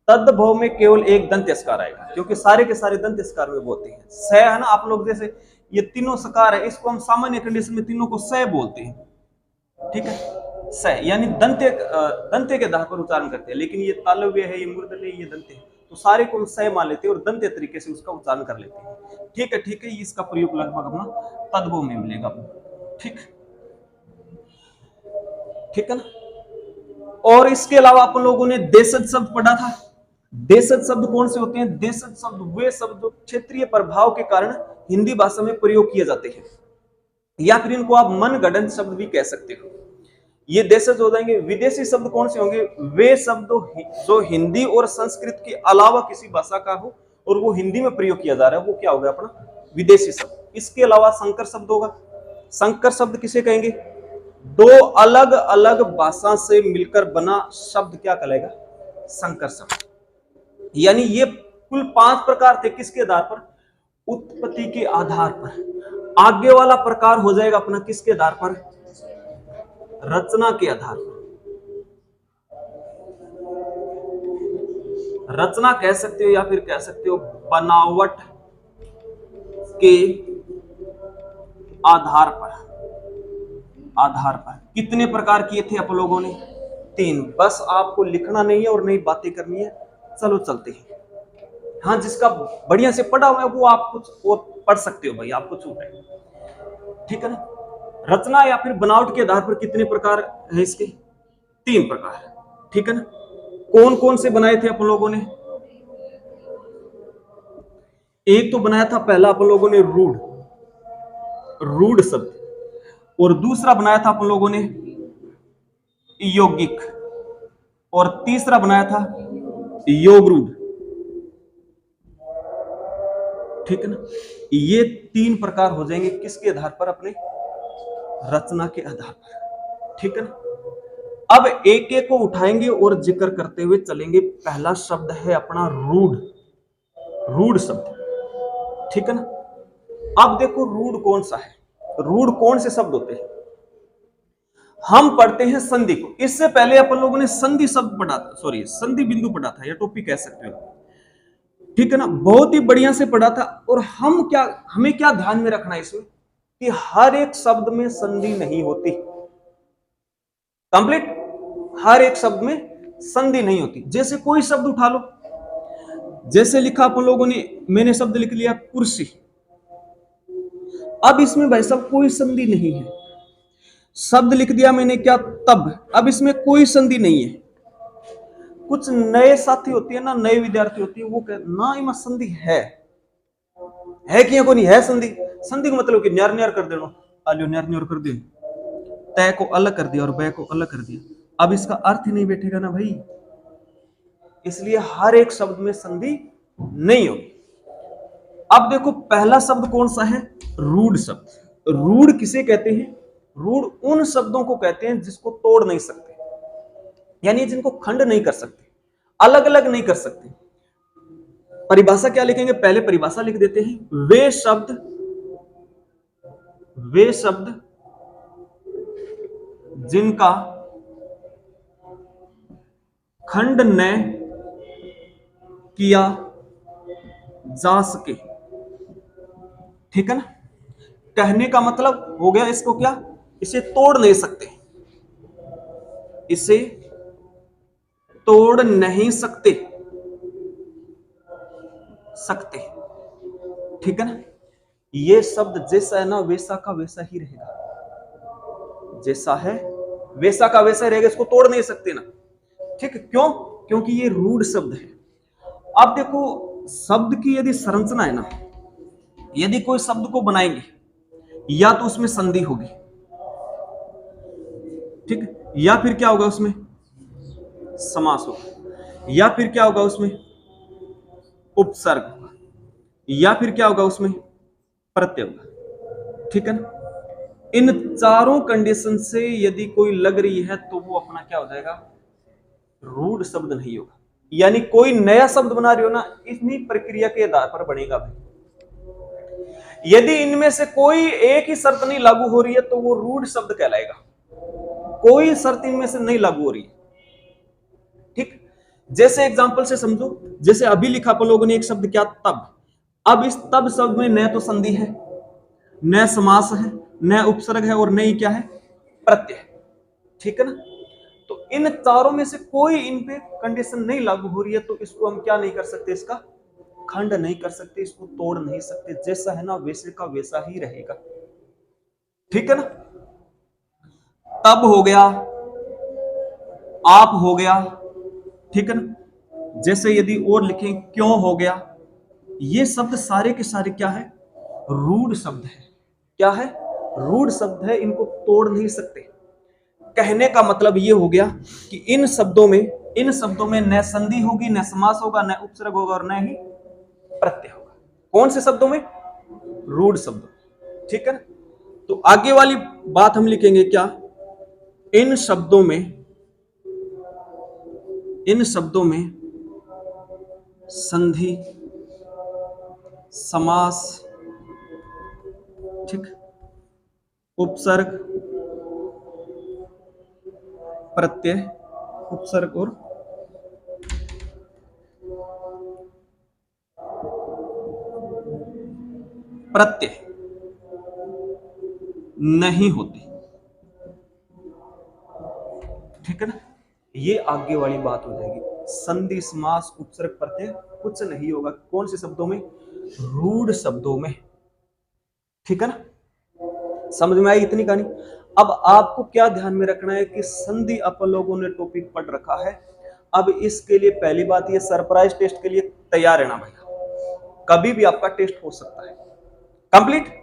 तद्भव में केवल एक दंत स्कार आएगा, क्योंकि सारे के सारे दंत स्कार में बोलते हैं। स है ना, आप लोग जैसे ये तीनों सकार है, इसको हम सामान्य कंडीशन में तीनों को स बोलते हैं, ठीक है। स यानी दंते दंते के दाह पर उच्चारण करते हैं, लेकिन ये तालव्य है, ये मूर्धन्य है, ये दंते है, तो सारे को हम स मान लेते हैं और दंते तरीके से उसका उच्चारण कर लेते हैं, ठीक है। ठीक है, इसका प्रयोग लगभग अपना तद्भव में मिलेगा, ठीक ठीक है ना। और इसके अलावा अपन लोगों ने देशज शब्द पढ़ा था। देशज शब्द कौन से होते हैं? देशज शब्द वे शब्द जो क्षेत्रीय प्रभाव के कारण हिंदी भाषा में प्रयोग किए जाते हैं, या फिर इनको आप मनगढ़ंत शब्द भी कह सकते हो। ये देशज हो जाएंगे। विदेशी शब्द कौन से होंगे? वे शब्द जो हिंदी और संस्कृत के अलावा किसी भाषा का हो और वो हिंदी में प्रयोग किया जा रहा है, वो क्या होगा? अपना विदेशी शब्द। इसके अलावा संकर शब्द होगा। संकर शब्द किसे कहेंगे? दो अलग अलग भाषा से मिलकर बना शब्द क्या कहलाएगा? संकर शब्द। यानी ये कुल 5 प्रकार थे। किसके आधार पर? उत्पत्ति के आधार पर। आगे वाला प्रकार हो जाएगा अपना किसके आधार पर? रचना के आधार पर। रचना कह सकते हो या फिर कह सकते हो बनावट के आधार पर। आधार पर कितने प्रकार किए थे आप लोगों ने? 3। बस आपको लिखना नहीं है और नई बातें करनी है। चलो चलते हैं। हाँ, जिसका बढ़िया से पढ़ा हुआ है वो आप कुछ और पढ़ सकते हो भाई, आपको छूट है, ठीक है ना। रचना या फिर बनावट के आधार पर कितने प्रकार है इसके? 3 प्रकार, ठीक है ना। कौन कौन से बनाए थे आप लोगों ने? एक तो बनाया था पहला आप लोगों ने रूढ़, रूढ़ शब्द, और दूसरा बनाया था आप लोगों ने यौगिक, और तीसरा बनाया था योगरूढ़, ठीक है ना। ये 3 प्रकार हो जाएंगे किसके आधार पर? अपने रचना के आधार पर, ठीक है ना। अब एक एक को उठाएंगे और जिक्र करते हुए चलेंगे। पहला शब्द है अपना रूढ़, रूढ़ शब्द, ठीक है ना। अब देखो रूढ़ कौन सा है? रूढ़ कौन से शब्द होते हैं? हम पढ़ते हैं संधि को। इससे पहले अपन लोगों ने संधि शब्द पढ़ा था, सॉरी संधि बिंदु पढ़ा था, या टॉपिक कह सकते हो, ठीक है ना। बहुत ही बढ़िया से पढ़ा था। और हमें क्या ध्यान में रखना है इसमें कि हर एक शब्द में संधि नहीं होती। कंप्लीट हर एक शब्द में संधि नहीं होती। जैसे कोई शब्द उठा लो, जैसे लिखा अपन लोगों ने, मैंने शब्द लिख लिया कुर्सी। अब इसमें भाई साहब कोई संधि नहीं है। शब्द लिख दिया मैंने क्या? तब। अब इसमें कोई संधि नहीं है। कुछ नए साथी होती है ना, नए विद्यार्थी होती है, वो ना इमा संधि है कि को नहीं है संधि। संधि का मतलब कि न्यार न्यार कर देना, आलियो न्यार न्यार कर दे, तय को अलग कर दिया और बै को अलग कर दिया। अब इसका अर्थ ही नहीं बैठेगा ना भाई, इसलिए हर एक शब्द में संधि नहीं होगी। अब देखो पहला शब्द कौन सा है? रूढ़ शब्द। रूढ़ किसे कहते हैं? रूढ़ उन शब्दों को कहते हैं जिसको तोड़ नहीं सकते, यानी जिनको खंड नहीं कर सकते, अलग अलग नहीं कर सकते। परिभाषा क्या लिखेंगे? पहले परिभाषा लिख देते हैं। वे शब्द जिनका खंड न किया जा सके, ठीक है ना। कहने का मतलब हो गया इसको क्या? इसे तोड़ नहीं सकते, इसे तोड़ नहीं सकते, ठीक है ना। ये शब्द जैसा है ना वैसा का वैसा ही रहेगा, जैसा है वैसा का वैसा रहेगा, इसको तोड़ नहीं सकते ना, ठीक है। क्यों? क्योंकि ये रूढ़ शब्द है। अब देखो शब्द की यदि संरचना है ना, यदि कोई शब्द को बनाएंगे या तो उसमें संधि होगी, ठीक है, या फिर क्या होगा उसमें? समास होगा, या फिर क्या होगा उसमें? उपसर्ग होगा, या फिर क्या होगा उसमें? प्रत्यय होगा, ठीक है ना। इन चारों कंडीशन से यदि कोई लग रही है तो वो अपना क्या हो जाएगा? रूढ़ शब्द नहीं होगा। यानी कोई नया शब्द बना रहे हो ना, इतनी प्रक्रिया के आधार पर बनेगा भाई। यदि इनमें से कोई एक ही शर्त नहीं लागू हो रही है तो वो रूढ़ शब्द कहलाएगा। कोई शर्त इनमें से नहीं लागू हो रही है, ठीक। जैसे एग्जांपल से समझो, जैसे अभी लिखा अपन लोगों ने एक शब्द क्या, तब। अब इस तब शब्द में न तो संधि है, न समास है, न उपसर्ग है, और न ही क्या है, प्रत्यय। ठीक है ना। तो इन चारों में से कोई इन पे कंडीशन नहीं लागू हो रही है, तो इसको हम क्या नहीं कर सकते, इसका खंड नहीं कर सकते, इसको तोड़ नहीं सकते। जैसा है ना वैसे का वैसा ही रहेगा। ठीक है ना। तब हो गया, आप हो गया, ठीक है ना। जैसे यदि और लिखें, क्यों हो गया, ये शब्द सारे के सारे क्या है, रूढ़ शब्द है। क्या है, रूढ़ शब्द है, इनको तोड़ नहीं सकते। कहने का मतलब ये हो गया कि इन शब्दों में न संधि होगी, न समास होगा, न उपसर्ग होगा, और न ही प्रत्यय होगा। कौन से शब्दों में, रूढ़ शब्दों। ठीक है ना। तो आगे वाली बात हम लिखेंगे क्या, इन शब्दों में संधि, समास, ठीक, उपसर्ग, प्रत्यय, उपसर्ग और प्रत्यय नहीं होती। ठीक है ना। ये आगे वाली बात हो जाएगी। संधि, समास, उपसर्ग, प्रत्यय कुछ नहीं होगा। कौन से शब्दों में, रूढ़ शब्दों में। ठीक है ना। समझ में आई इतनी कहानी। अब आपको क्या ध्यान में रखना है कि संधि अपन लोगों ने टॉपिक पढ़ रखा है। अब इसके लिए पहली बात, ये सरप्राइज टेस्ट के लिए तैयार रहना भैया, कभी भी आपका टेस्ट हो सकता है कंप्लीट।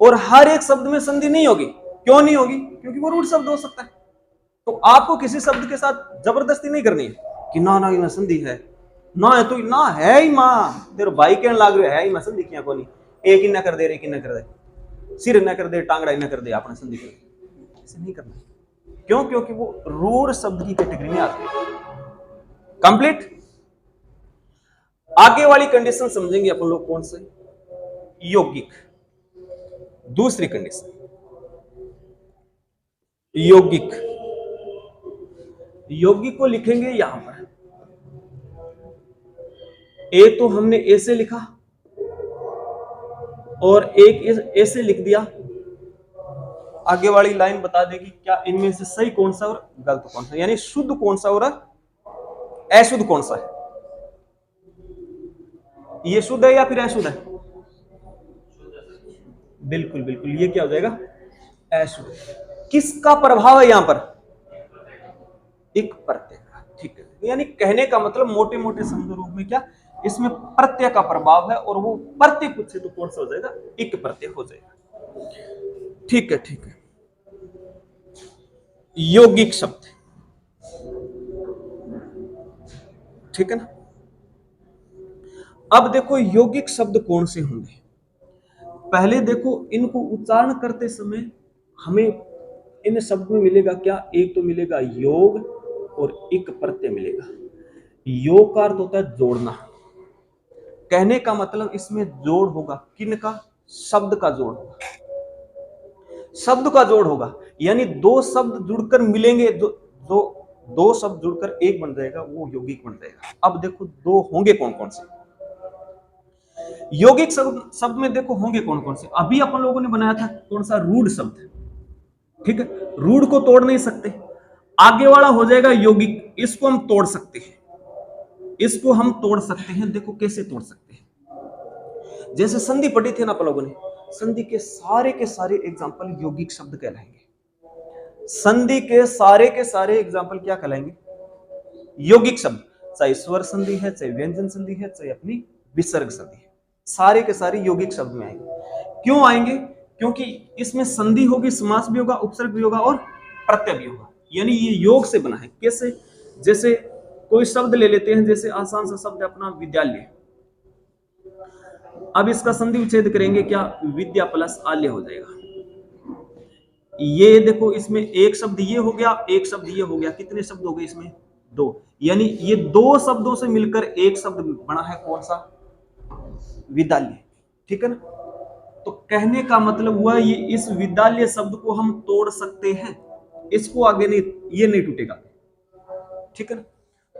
और हर एक शब्द में संधि नहीं होगी। क्यों नहीं होगी, क्योंकि वो रूढ़ शब्द हो सकता है। तो आपको किसी शब्द के साथ जबरदस्ती नहीं करनी है कि ना ना ये संधि है, ना है तो ना है ही मां तेरे भाई कहने लाग रहे है ही मैं संधि किया को नहीं, एक ही ना कर दे, एक ही ना कर दे, सिर न कर दे, टांगड़ा न कर दे, आपने संधि कर दे। ऐसे नहीं करना। क्यों, क्योंकि वो रूढ़ शब्द की कैटेगरी में आते हैं। कंप्लीट। आगे वाली कंडीशन समझेंगे अपन लोग, कौन से, यौगिक। दूसरी कंडीशन यौगिक। यौगिक को लिखेंगे यहां पर, एक तो हमने ऐसे लिखा और एक ऐसे लिख दिया। आगे वाली लाइन बता देगी क्या इनमें से सही कौन सा और गलत कौन सा, यानी शुद्ध कौन सा और अशुद्ध कौन सा है। ये शुद्ध है या फिर अशुद्ध है, बिल्कुल बिल्कुल, ये क्या हो जाएगा, अशुद्ध। किसका प्रभाव है यहां पर, एक प्रत्यय का। ठीक है, यानी कहने का मतलब मोटे मोटे शब्द रूप में क्या, इसमें प्रत्यय का प्रभाव है, और वो प्रत्यय कुछ से तो कौन सा हो जाएगा, एक प्रत्यय हो जाएगा। ठीक है, ठीक है। यौगिक शब्द, ठीक है ना। अब देखो यौगिक शब्द कौन से होंगे। पहले देखो इनको उच्चारण करते समय हमें इन शब्द में मिलेगा क्या, एक तो मिलेगा योग और एक प्रत्यय मिलेगा। योग का अर्थ होता है जोड़ना। कहने का मतलब इसमें जोड़ होगा, किन का, शब्द का जोड़ होगा, शब्द का जोड़ होगा। यानी दो शब्द जुड़कर मिलेंगे, दो शब्द जुड़कर एक बन जाएगा, वो यौगिक बन जाएगा। अब देखो दो होंगे कौन कौन से यौगिक शब्द में, देखो होंगे कौन कौन से। अभी अपन लोगों ने बनाया था कौन सा, रूढ़ शब्द। ठीक है, रूढ़ को तोड़ नहीं सकते। आगे वाला हो जाएगा यौगिक, इसको हम तोड़ सकते हैं, इसको हम तोड़ सकते हैं। देखो कैसे तोड़ सकते हैं, जैसे संधि पढ़ी थी ना अपन लोगों ने, संधि के सारे एग्जाम्पल यौगिक शब्द कहलाएंगे। संधि के सारे एग्जाम्पल क्या कहलाएंगे, यौगिक शब्द। चाहे स्वर संधि है, चाहे व्यंजन संधि है, चाहे अपनी विसर्ग संधि है, सारे के सारे यौगिक शब्द में आएंगे। क्यों आएंगे, क्योंकि इसमें संधि होगी, समास भी होगा, उपसर्ग भी होगा और प्रत्यय भी होगा। यानी ये योग से बना है। कैसे, जैसे कोई शब्द ले लेते हैं, जैसे आसान सा शब्द अपना विद्यालय। अब इसका संधि विच्छेद करेंगे क्या, विद्या प्लस आल्य हो जाएगा। ये देखो इसमें एक शब्द ये हो गया, एक शब्द ये हो गया, कितने शब्द हो गए इसमें, दो। यानी ये दो शब्दों से मिलकर एक शब्द बना है, कौन सा, विद्यालय। ठीक है ना। तो कहने का मतलब हुआ ये इस विद्यालय शब्द को हम तोड़ सकते हैं, इसको आगे नहीं, ये नहीं टूटेगा। ठीक है ना।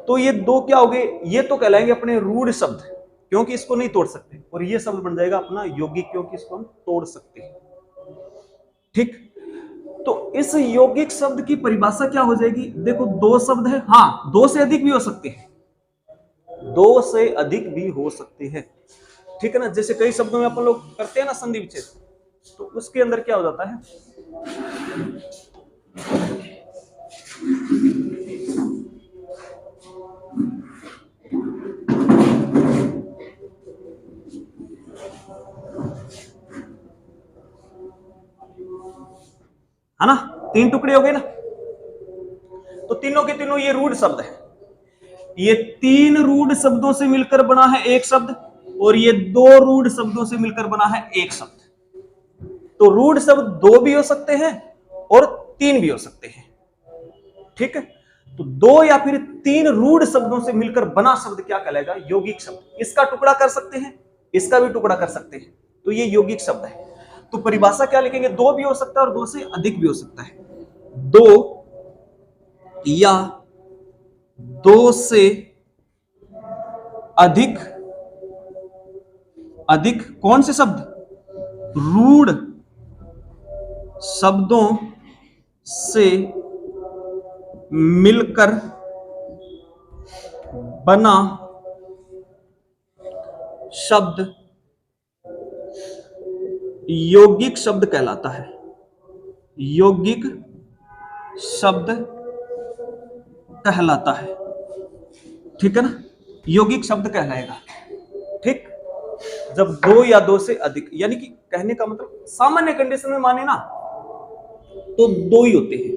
तो ये दो क्या हो गए, ये तो कहलाएंगे अपने रूढ़ शब्द, क्योंकि इसको नहीं तोड़ सकते, और ये शब्द बन जाएगा अपना यौगिक, क्योंकि इसको हम तोड़ सकते हैं। ठीक, तो इस यौगिक शब्द की परिभाषा क्या हो जाएगी, देखो दो शब्द है, हाँ दो से अधिक भी हो सकते हैं, दो से अधिक भी हो सकते हैं, ठीक है ना। जैसे कई शब्दों में अपन लोग करते हैं ना संधि विच्छेद, तो उसके अंदर क्या हो जाता है, है ना, तीन टुकड़े हो गए ना, तो तीनों के तीनों ये रूढ़ शब्द है, ये तीन रूढ़ शब्दों से मिलकर बना है एक शब्द, और ये दो रूढ़ शब्दों से मिलकर बना है एक शब्द। तो रूढ़ शब्द दो भी हो सकते हैं और तीन भी हो सकते हैं, ठीक है। तो दो या फिर तीन रूढ़ शब्दों से मिलकर बना शब्द क्या कहलाएगा, यौगिक शब्द। इसका टुकड़ा कर सकते हैं, इसका भी टुकड़ा कर सकते हैं, तो ये यौगिक शब्द है। तो परिभाषा क्या लिखेंगे, दो भी हो सकता है और दो से अधिक भी हो सकता है। दो या दो से अधिक, अधिक कौन से शब्द, रूढ़ शब्दों से मिलकर बना शब्द यौगिक शब्द कहलाता है, यौगिक शब्द कहलाता है, ठीक है ना, यौगिक शब्द कहलाएगा। ठीक, जब दो या दो से अधिक, यानी कि कहने का मतलब सामान्य कंडीशन में माने ना तो दो ही होते हैं।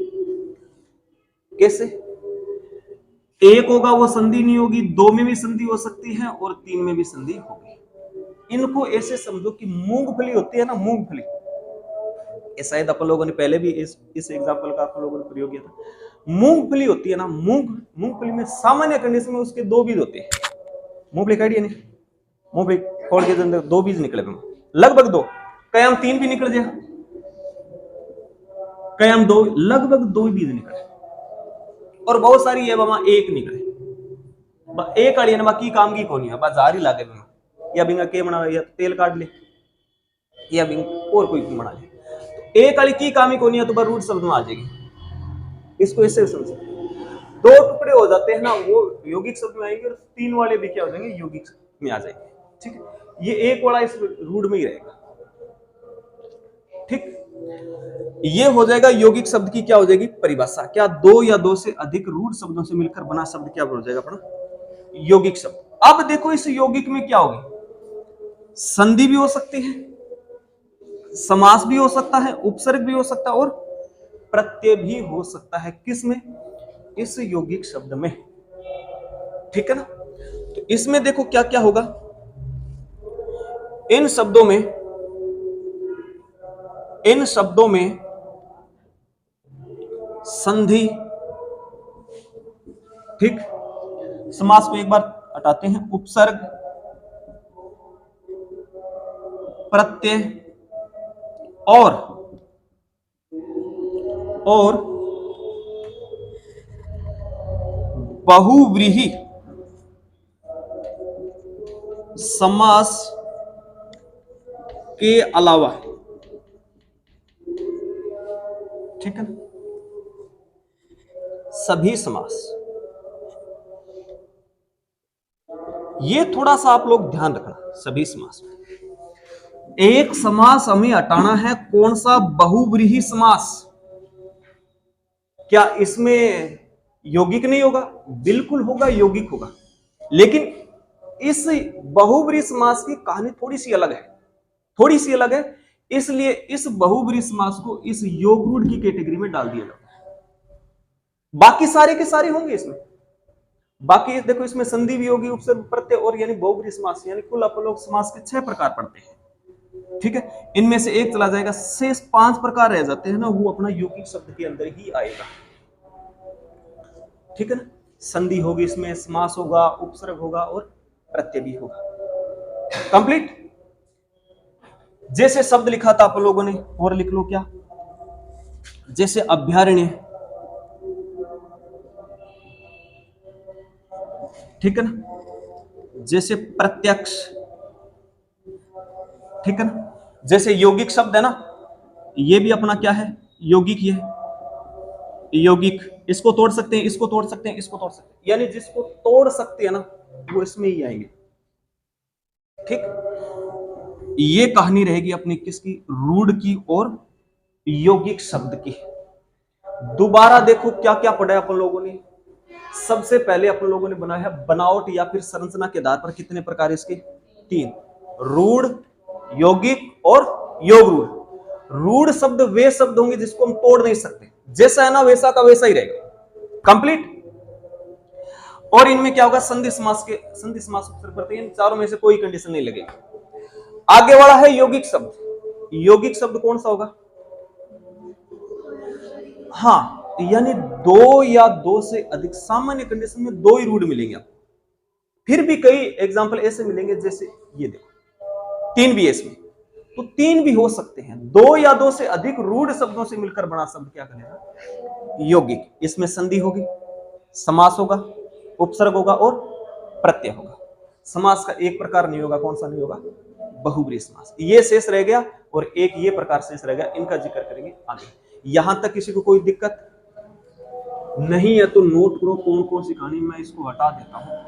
कैसे, एक होगा वो संधि नहीं होगी, दो में भी संधि हो सकती है और तीन में भी संधि होगी। इनको ऐसे समझो कि मूंगफली होती है ना, मूंगफली, ये शायद अपन लोगों ने पहले भी इस एग्जांपल का अपन लोगों ने प्रयोग किया था। मूंगफली होती है ना, मूंगफली में सामान्य कंडीशन में उसके दो बीज होते हैं। मूंगफली काटी है नहीं, मूंगफली खोल के अंदर दो बीज निकले, लगभग दो, कयाम तीन भी निकल जाएगा, कयाम दो, लगभग दो बीज निकले, और बहुत सारी है वहां एक निकले, एक आड़ी बाकी काम की कौन है, बस जार ही लागे या बिंगा के बना, या तेल काट ले या बिंग और कोई बना ले, तो एक आड़ी की काम ही कौन है, तो रूट शब्द में आ जाएगी। इसको ऐसे समझो, दो टुकड़े हो जाते हैं ना वो यौगिक शब्द में आएंगे, और तीन वाले भी क्या हो जाएंगे, यौगिक में आ जाएंगे। ठीक है, ये एक वाला इस रूट में ही रहेगा। ठीक, ये हो जाएगा यौगिक शब्द की क्या हो जाएगी परिभाषा, क्या दो या दो से अधिक रूढ़ शब्दों से मिलकर बना शब्द क्या हो जाएगा अपना यौगिक शब्द। अब देखो इस यौगिक में क्या होगी, संधि भी हो सकती है, समास भी हो सकता है, उपसर्ग भी हो सकता है, और प्रत्यय भी हो सकता है। किसमें, इस यौगिक शब्द में, ठीक है ना। तो इसमें देखो क्या क्या होगा, इन शब्दों में संधि, ठीक, समास को एक बार हटाते हैं, उपसर्ग, प्रत्यय और बहुव्रीहि समास के अलावा, ठीक है ना, सभी समास। ये थोड़ा सा आप लोग ध्यान रखना, सभी समास में एक समास हमें हटाना है, कौन सा, बहुव्रीहि समास। क्या इसमें यौगिक नहीं होगा, बिल्कुल होगा, यौगिक होगा, लेकिन इस बहुव्रीहि समास की कहानी थोड़ी सी अलग है, इसलिए इस बहुव्रीहि समास को इस योगरूढ़ की कैटेगरी में डाल दिया जाता है। बाकी सारे के सारे होंगे इसमें, बाकी देखो इसमें संधि भी होगी, उपसर्ग, प्रत्यय और यानी बहुव्रीहि समास, यानी कुल अपन लोग समास के 6 प्रकार पढ़ते हैं। ठीक है, इनमें से एक चला जाएगा, शेष 5 प्रकार रह जाते हैं ना, वो अपना यौगिक शब्द के अंदर ही आएगा। ठीक है ना, संधि होगी इसमें, समास होगा, उपसर्ग होगा और प्रत्यय भी होगा। कंप्लीट। जैसे शब्द लिखा था आप लोगों ने, और लिख लो क्या, जैसे अभ्यारण्य, ठीक है ना, जैसे प्रत्यक्ष, ठीक है ना, जैसे यौगिक शब्द है ना, ये भी अपना क्या है, यौगिक ही है, यौगिक। इसको तोड़ सकते हैं, इसको तोड़ सकते हैं, इसको तोड़ सकते हैं, यानी जिसको तोड़ सकते हैं ना वो इसमें ही आएंगे। ठीक, ये कहानी रहेगी अपनी किसकी, रूढ़ की और यौगिक शब्द की। दोबारा देखो क्या क्या पढ़ा है अपन लोगों ने। सबसे पहले अपन लोगों ने बनाया है बनावट या फिर संरचना के आधार पर कितने प्रकार इसके, तीन, रूढ़, यौगिक और योग रूढ़। रूढ़ शब्द वे शब्द होंगे जिसको हम तोड़ नहीं सकते, जैसा है ना वैसा का वैसा ही रहेगा, कंप्लीट। और इनमें क्या होगा, संधि समास के, संधि समास करते हैं, इन चारों में से कोई कंडीशन नहीं लगेगी। आगे वाला है यौगिक शब्द। यौगिक शब्द कौन सा होगा, हाँ, यानी दो या दो से अधिक, सामान्य कंडीशन में दो ही रूढ़ मिलेंगे आपको। फिर भी कई एग्जांपल ऐसे मिलेंगे, जैसे ये देखो तीन भी है इसमें, तो तीन भी हो सकते हैं। दो या दो से अधिक रूढ़ शब्दों से मिलकर बना शब्द क्या करेगा, यौगिक। इसमें संधि होगी, समास होगा, उपसर्ग होगा और प्रत्यय होगा। समास का एक प्रकार नहीं होगा, कौन सा नहीं होगा, बहुब्रीहि समास। ये शेष रह गया और एक ये प्रकार शेष रह गया, इनका जिक्र करेंगे आगे। यहां तक किसी को कोई दिक्कत नहीं है तो नोट करो कौन कौन सी कहानी, मैं इसको हटा देता हूं।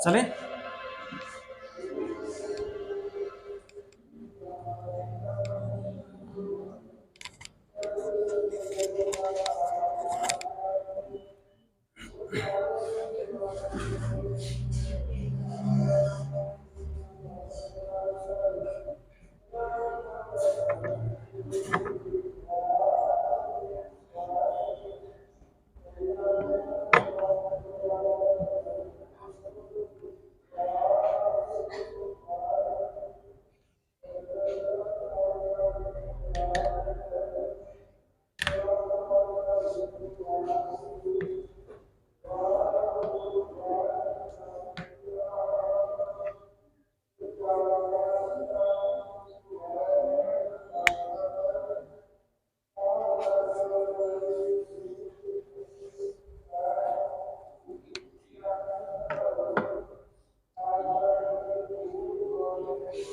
चले,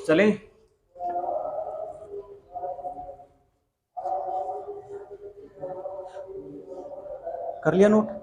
चले, कर लिया नोट?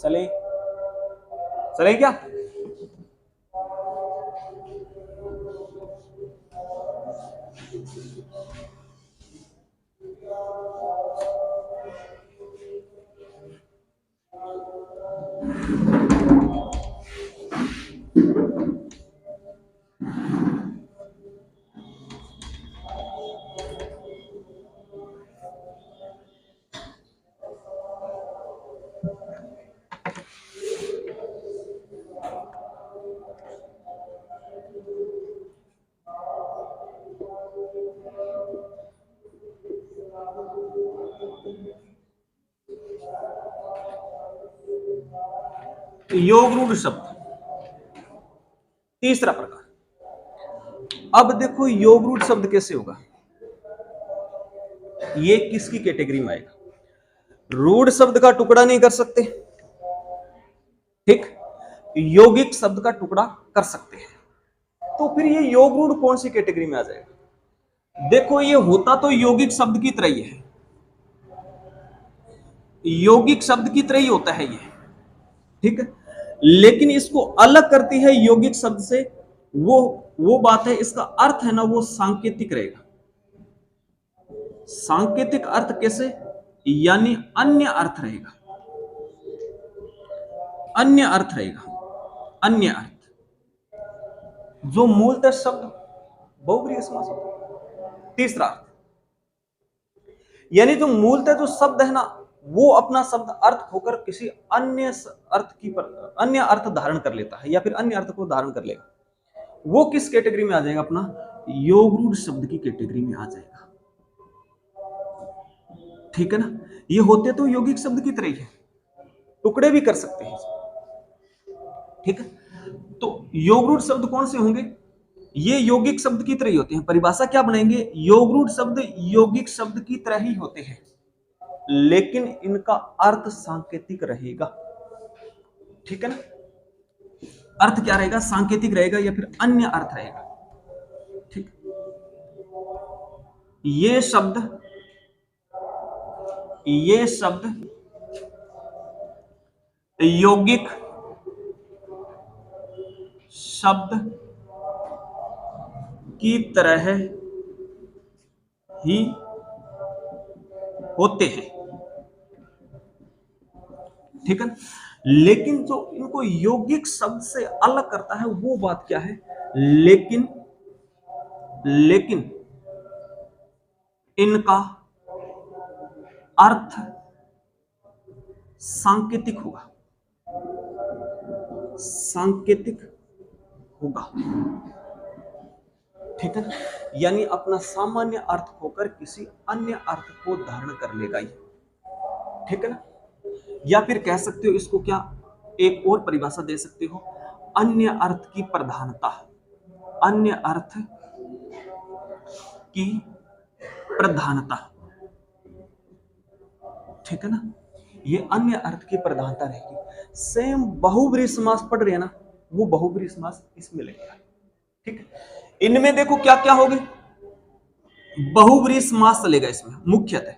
चले, चले क्या? योग रूढ़ शब्द, तीसरा प्रकार। अब देखो योग रूढ़ शब्द कैसे होगा, ये किसकी कैटेगरी में आएगा? रूढ़ शब्द का टुकड़ा नहीं कर सकते, ठीक, यौगिक शब्द का टुकड़ा कर सकते हैं, तो फिर ये योग रूढ़ कौन सी कैटेगरी में आ जाएगा? देखो ये होता तो यौगिक शब्द की तरह ही है, यौगिक शब्द की तरह ही होता है ये, ठीक है, लेकिन इसको अलग करती है यौगिक शब्द से वो बात है, इसका अर्थ है ना वो सांकेतिक रहेगा। सांकेतिक अर्थ कैसे? यानी अन्य अर्थ रहेगा, अन्य अर्थ रहेगा, अन्य अर्थ जो मूलतः शब्द बहुब्रीहि समास होता है। तीसरा अर्थ, यानी जो मूलतः जो शब्द है ना वो अपना शब्द अर्थ होकर किसी अन्य अर्थ की अन्य अर्थ धारण कर लेता है या फिर अन्य अर्थ को धारण कर लेगा, वो किस कैटेगरी में आ जाएगा? अपना योग रूढ़ शब्द की कैटेगरी में आ जाएगा, ठीक है ना। ये होते तो यौगिक शब्द की तरह ही है, टुकड़े भी कर सकते हैं, ठीक है। तो योग रूढ़ शब्द कौन से होंगे? ये यौगिक शब्द की तरह ही होते हैं। परिभाषा क्या बनाएंगे? योग रूढ़ शब्द यौगिक शब्द की तरह ही होते हैं, लेकिन इनका अर्थ सांकेतिक रहेगा, ठीक है ना। अर्थ क्या रहेगा? सांकेतिक रहेगा या फिर अन्य अर्थ रहेगा, ठीक। ये शब्द यौगिक शब्द की तरह ही होते हैं, ठीक है। लेकिन जो इनको यौगिक शब्द से अलग करता है वो बात क्या है? लेकिन इनका अर्थ सांकेतिक होगा, सांकेतिक होगा, ठीक है। यानी अपना सामान्य अर्थ होकर किसी अन्य अर्थ को धारण कर लेगा ये, ठीक है ना। या फिर कह सकते हो इसको क्या, एक और परिभाषा दे सकते हो, अन्य अर्थ की प्रधानता, अन्य अर्थ की प्रधानता, ठीक है ना। ये अन्य अर्थ की प्रधानता रहेगी। सेम बहुब्रीहि समास पढ़ रहे हैं ना, वो बहुब्रीहि समास इसमें लगेगा, ठीक है। इनमें देखो क्या क्या होगी, बहुब्रीहि समास चलेगा इसमें, मुख्यतः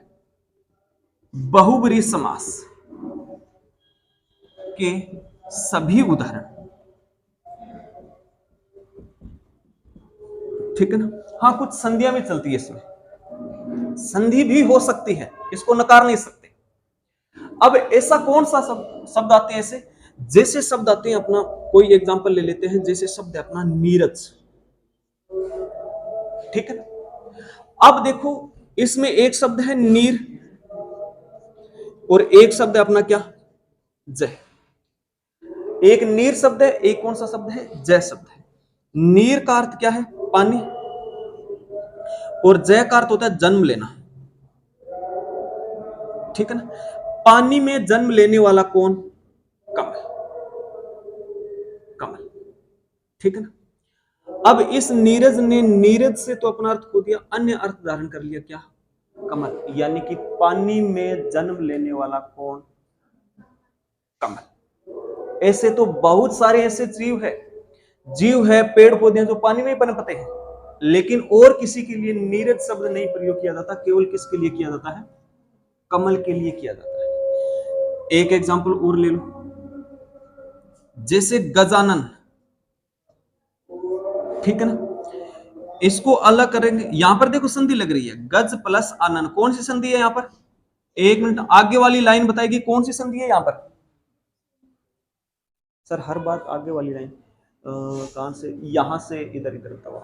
बहुब्रीहि समास के सभी उदाहरण, ठीक है ना। हाँ कुछ संधियां भी चलती है इसमें, संधि भी हो सकती है, इसको नकार नहीं सकते। अब ऐसा कौन सा शब्द आते हैं ऐसे, जैसे शब्द आते हैं अपना, कोई एग्जांपल ले लेते हैं, जैसे शब्द है अपना नीरज, ठीक है ना। अब देखो इसमें एक शब्द है नीर और एक शब्द है अपना क्या, जय। एक नीर शब्द है, एक कौन सा शब्द है, जय शब्द है। नीर का अर्थ क्या है, पानी, और जय का अर्थ होता है जन्म लेना, ठीक है ना। पानी में जन्म लेने वाला कौन, कमल, कमल, ठीक है ना। अब इस नीरज ने नीरज से तो अपना अर्थ खो दिया, अन्य अर्थ धारण कर लिया, क्या, कमल, यानी कि पानी में जन्म लेने वाला कौन, कमल। ऐसे तो बहुत सारे ऐसे जीव है, पेड़ पौधे जो पानी में ही पनपते हैं, लेकिन और किसी के लिए नीरज शब्द नहीं प्रयोग किया जाता, केवल किसके लिए किया जाता है, कमल के लिए किया जाता है। एक एग्जांपल और ले लो, जैसे गजानन, ठीक है ना। इसको अलग करेंगे, यहां पर देखो संधि लग रही है, गज प्लस आनन, कौन सी संधि है यहां पर, एक मिनट, आगे वाली लाइन बताएगी कौन सी संधि है यहां पर। सर हर बात आगे वाली लाइन कहां से, यहां से इधर इधर तवा,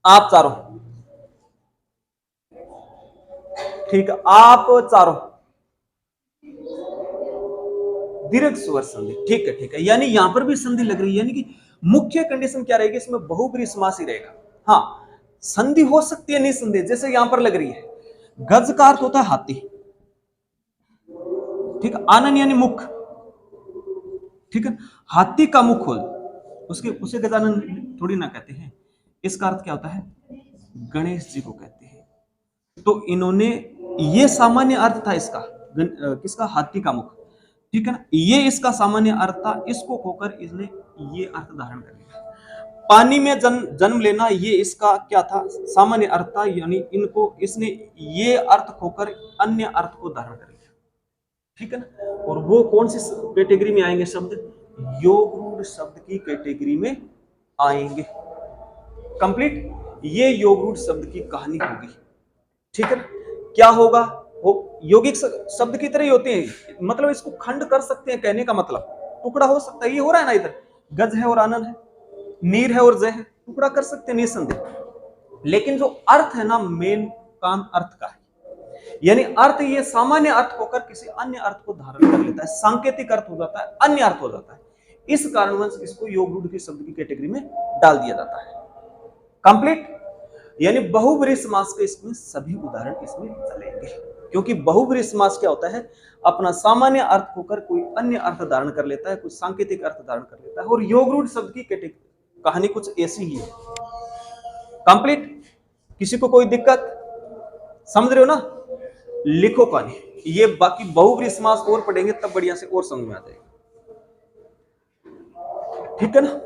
आप चारों, ठीक है, आप चारों, दीर्घ स्वर संधि, ठीक है, ठीक है, यानी यहां पर भी संधि लग रही है, यानी कि मुख्य कंडीशन क्या रहेगी, इसमें बहुब्रीहि समास ही रहेगा। हाँ, संधि हो सकती है निसंधि, जैसे यहां पर लग रही है, गज का अर्थ होता है हाथी, ठीक है, आनन यानी मुख, ठीक है, हाथी का मुख खोल, उसे गजानन थोड़ी ना कहते हैं, इसका अर्थ क्या होता है, गणेश जी को कहते हैं। तो इन्होंने, ये सामान्य अर्थ था इसका, किसका, हाथी का मुख, ठीक है ना, ये इसका सामान्य अर्थ था, इसको खोकर इसने ये अर्थ धारण कर लिया। पानी में जन्म लेना, ये इसका क्या था, सामान्य अर्थ था, यानी इनको इसने ये अर्थ खोकर अन्य अर्थ को धारण कर लिया, ठीक है ना। और वो कौन सी कैटेगरी में आएंगे शब्द, योग रूढ़ शब्द की कैटेगरी में आएंगे। कंप्लीट, ये योग रूढ़ शब्द की कहानी होगी, ठीक है ना। क्या होगा, वो यौगिक शब्द की तरह ही होते हैं, मतलब इसको खंड कर सकते हैं, कहने का मतलब टुकड़ा हो सकता है, ये हो रहा है ना, इधर गज है और आनंद है, नीर है और जय है, टुकड़ा कर सकते हैं निसंदेह, लेकिन जो अर्थ है ना, मेन काम अर्थ का है, यानी अर्थ ये सामान्य अर्थ होकर किसी अन्य अर्थ को धारण कर लेता है, सांकेतिक अर्थ हो जाता है, अन्य अर्थ हो जाता है, इस कारणवश इसको योग रूढ़ की शब्द की कैटेगरी में डाल दिया जाता है। कंप्लीट, यानी बहुब्रीहि समास के इसमें सभी उदाहरण इसमें चलेंगे, क्योंकि बहुब्रीहि समास क्या होता है, अपना सामान्य अर्थ होकर कोई अन्य अर्थ धारण कर लेता है, कुछ सांकेतिक अर्थ धारण कर लेता है, और योग रूढ़ शब्द की कहानी कुछ ऐसी ही है। कंप्लीट, किसी को कोई दिक्कत, समझ रहे हो ना, लिखो कहानी, ये बाकी बहुब्रीहि समास और पढ़ेंगे तब बढ़िया से और समझ में आ जाएगा, ठीक है ना।